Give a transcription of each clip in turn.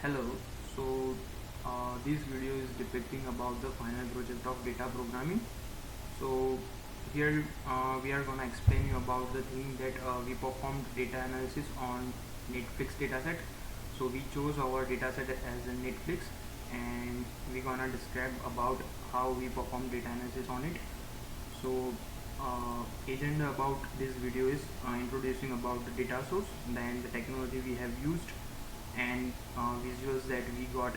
Hello. So this video is depicting about the final project of data programming. So here we are gonna explain you about the thing that we performed data analysis on Netflix dataset. So we chose our dataset as a Netflix, and we're gonna describe about how we perform data analysis on it. So agenda about this video is introducing about the data source, then the technology we have used, and visuals that we got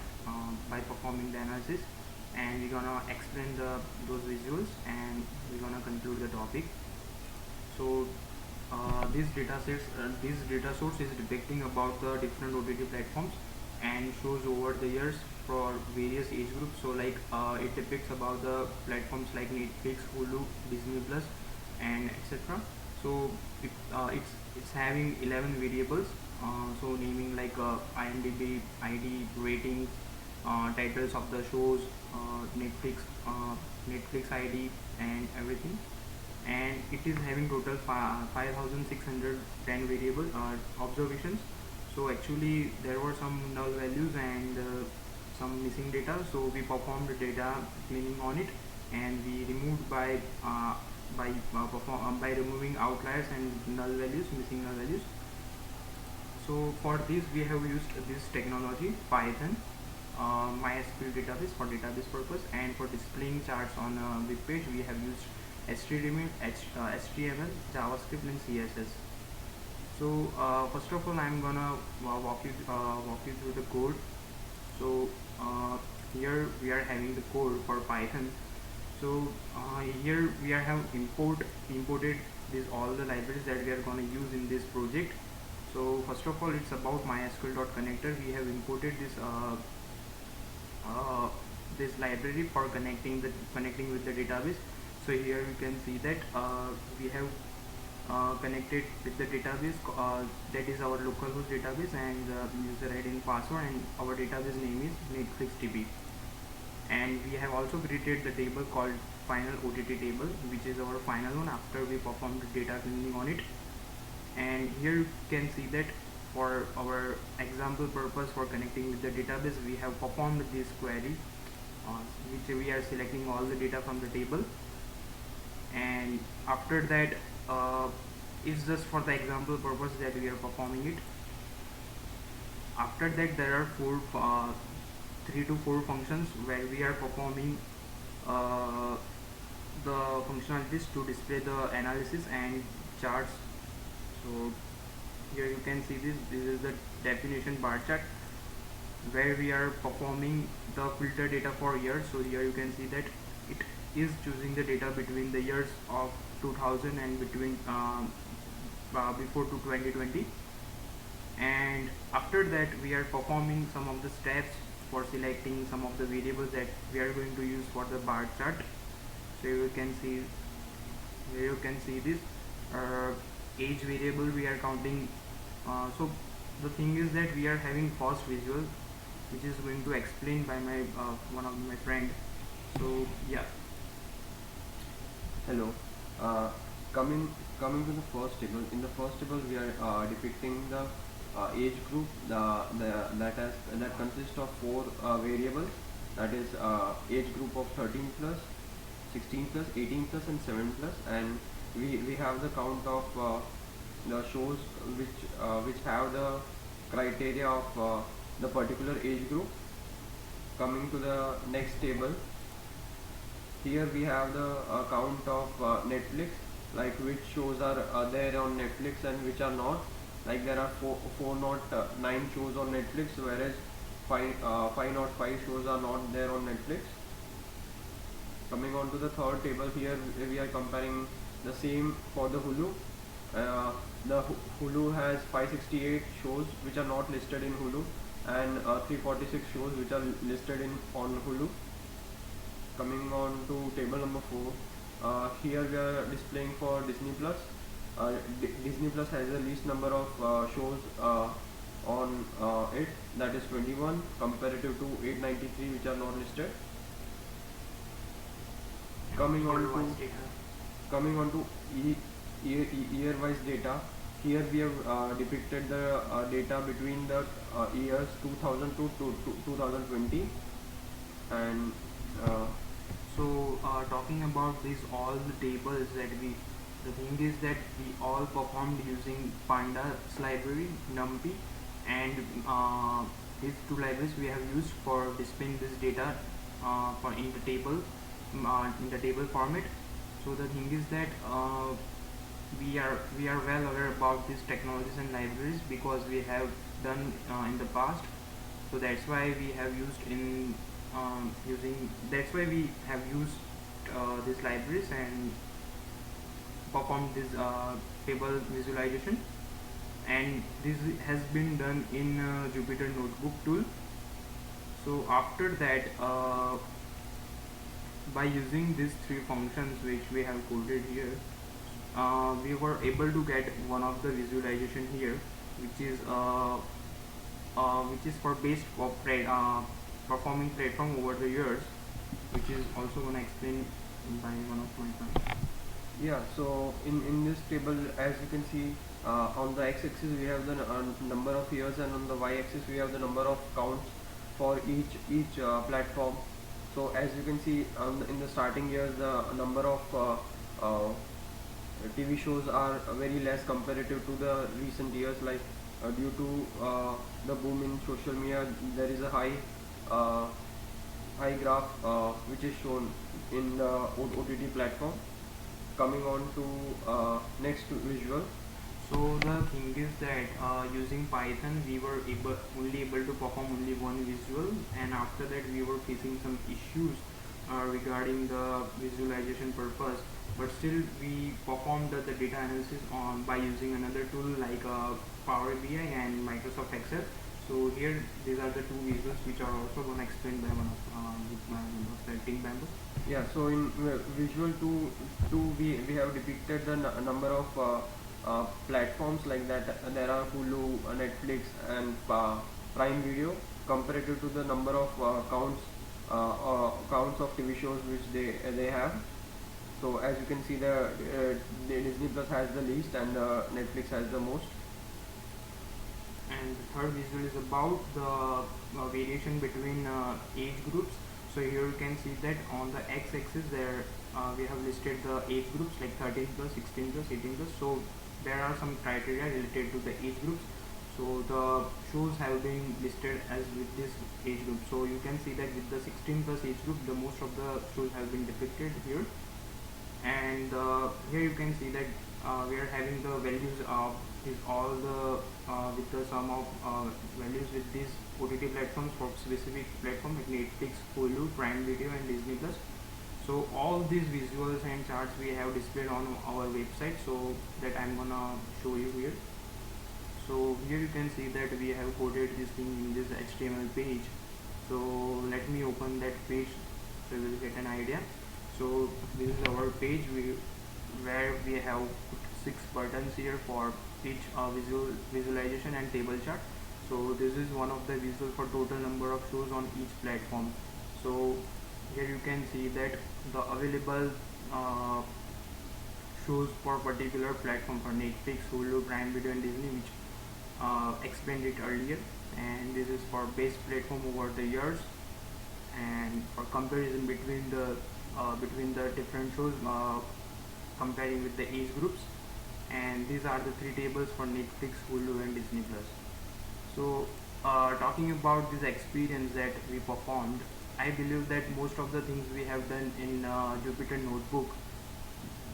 by performing the analysis, and we're gonna explain those visuals, and we're gonna conclude the topic. So this data source is depicting about the different OTT platforms and shows over the years for various age groups. So like it depicts about the platforms like Netflix, Hulu, Disney Plus, and etc. So it's having 11 variables. So naming like IMDb, ID, ratings, titles of the shows, Netflix ID, and everything. And it is having total 5610 variable observations. So actually there were some null values and some missing data, so we performed data cleaning on it, and we removed by removing outliers and null values, missing null values. So for this we have used this technology Python, MySQL database for database purpose, and for displaying charts on a web page we have used HTML, JavaScript, and CSS. So first of all, I'm gonna walk you through the code. So here we are having the code for Python. So here we are have imported this all the libraries that we are gonna use in this project. So first of all, it's about MySQL.connector. We have imported this library for connecting with the database. So here you can see that we have connected with the database, that is our localhost database, and user ID and password, and our database name is NetflixDB. And we have also created the table called final OTT table, which is our final one after we performed data cleaning on it. And here you can see that for our example purpose for connecting with the database, we have performed this query, which we are selecting all the data from the table. And after that, it's just for the example purpose that we are performing it. After that, there are 3 to 4 functions where we are performing the functionalities to display the analysis and charts. So here you can see this is the definition bar chart where we are performing the filter data for years. So here you can see that it is choosing the data between the years of 2000 and between before to 2020. And after that, we are performing some of the steps for selecting some of the variables that we are going to use for the bar chart. So you can see this age variable we are counting. So the thing is that we are having first visual, which is going to explain by my one of my friend. So yeah. Hello. Coming to the first table. In the first table, we are depicting the age group that consists of 4 variables. That is age group of 13 plus, 16 plus, 18 plus, and 7 plus. And we have the count of the shows which have the criteria of the particular age group. Coming to the next table. Here we have the count of Netflix, like which shows are there on Netflix and which are not. Like there are 409 shows on Netflix, whereas 505 shows are not there on Netflix. Coming on to the third table, here we are comparing the same for the Hulu. The Hulu has 568 shows which are not listed in Hulu, and 346 shows which are listed on Hulu. Coming on to table number 4, here we are displaying for Disney Plus. Disney Plus has the least number of shows on it, that is 21, comparative to 893 which are not listed. Coming on to year-wise data. here we have depicted the data between the years 2000 to 2020, and uh, So talking about these all the tables that the thing is that we all performed using pandas library, numpy, and these two libraries we have used for displaying this data for in the table format. So the thing is that we are well aware about these technologies and libraries because we have done in the past. So that's why we have used in using that's why we have used these libraries and performed this table visualization, and this has been done in Jupyter Notebook tool. So after that, by using these three functions which we have coded here, we were able to get one of the visualization here, which is for based of performing platform over the years, which is also gonna explain by one of my friends. yeah, so in this table, as you can see, on the x-axis we have the number of years, and on the y-axis we have the number of counts for each platform. So as you can see, in the starting years, the number of TV shows are very less comparative to the recent years, like due to the boom in social media, there is a uh, high graph which is shown in the OTT platform. Coming on to next visual. So the thing is that using Python we were only able to perform only one visual, and after that we were facing some issues regarding the visualization purpose, but still we performed the data analysis on by using another tool like Power BI and Microsoft Excel. So here these are the two visuals which are also going to explain by one of the team members. Yeah, so in visual 2 we have depicted the number of platforms like that. There are Hulu, Netflix, and Prime Video, comparative to the number of counts of TV shows which they have. So as you can see, the Disney Plus has the least, and Netflix has the most. And the third visual is about the variation between age groups. So here you can see that on the x-axis there we have listed the age groups like 13 plus, 16 plus, 18 plus. So there are some criteria related to the age groups. So the shows have been listed as with this age group. So you can see that with the 16 plus age group, the most of the shows have been depicted here. And here you can see that we are having the values of is all the with the sum of values with these OTT platforms for specific platform like Netflix, Hulu, Prime Video, and Disney Plus. So all these visuals and charts we have displayed on our website, so that I'm gonna show you here. So here you can see that we have coded this thing in this HTML page. So let me open that page so you will get an idea. So this is our page where we have put 6 buttons here for each visualization and table chart. So this is one of the visuals for total number of shows on each platform. So here you can see that the available shows for particular platform for Netflix, Hulu, Prime Video, and Disney, which explained it earlier. And this is for base platform over the years, and for comparison between the different shows, comparing with the age groups. And these are the 3 tables for Netflix, Hulu, and Disney Plus. So talking about this experience that we performed, I believe that most of the things we have done in Jupyter Notebook,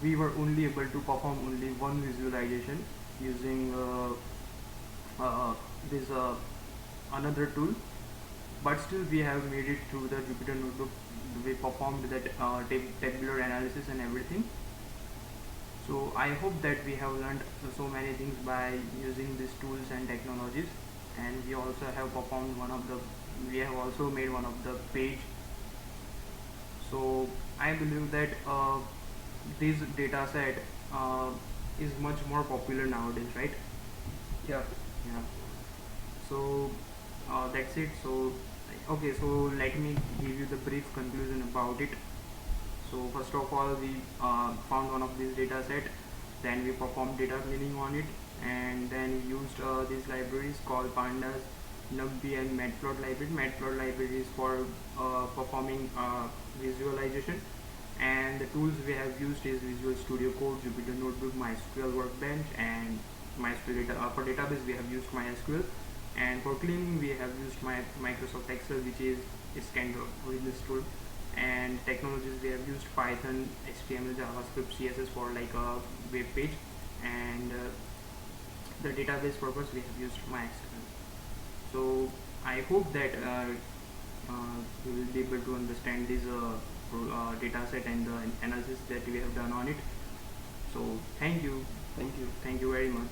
we were only able to perform only one visualization using this another tool, but still we have made it through the Jupyter Notebook. We performed that tabular analysis and everything. So I hope that we have learned so many things by using these tools and technologies, and we also have performed we have also made one of the page. So I believe that this data set is much more popular nowadays, right? Yeah. Yeah. So that's it. So okay, so let me give you the brief conclusion about it. So first of all, we found one of these data set, then we performed data cleaning on it, and then we used these libraries called pandas, numpy, and matplot library. Matplot library is for performing visualization, and the tools we have used is Visual Studio Code, Jupyter Notebook, MySQL Workbench, and MySQL data. For database we have used MySQL, and for cleaning we have used Microsoft Excel, which is kind of this tool. And technologies we have used Python, HTML, JavaScript, CSS for like a web page, and the database purpose we have used MySQL. So I hope that you will be able to understand this data set and the analysis that we have done on it. So thank you Thank you. very much.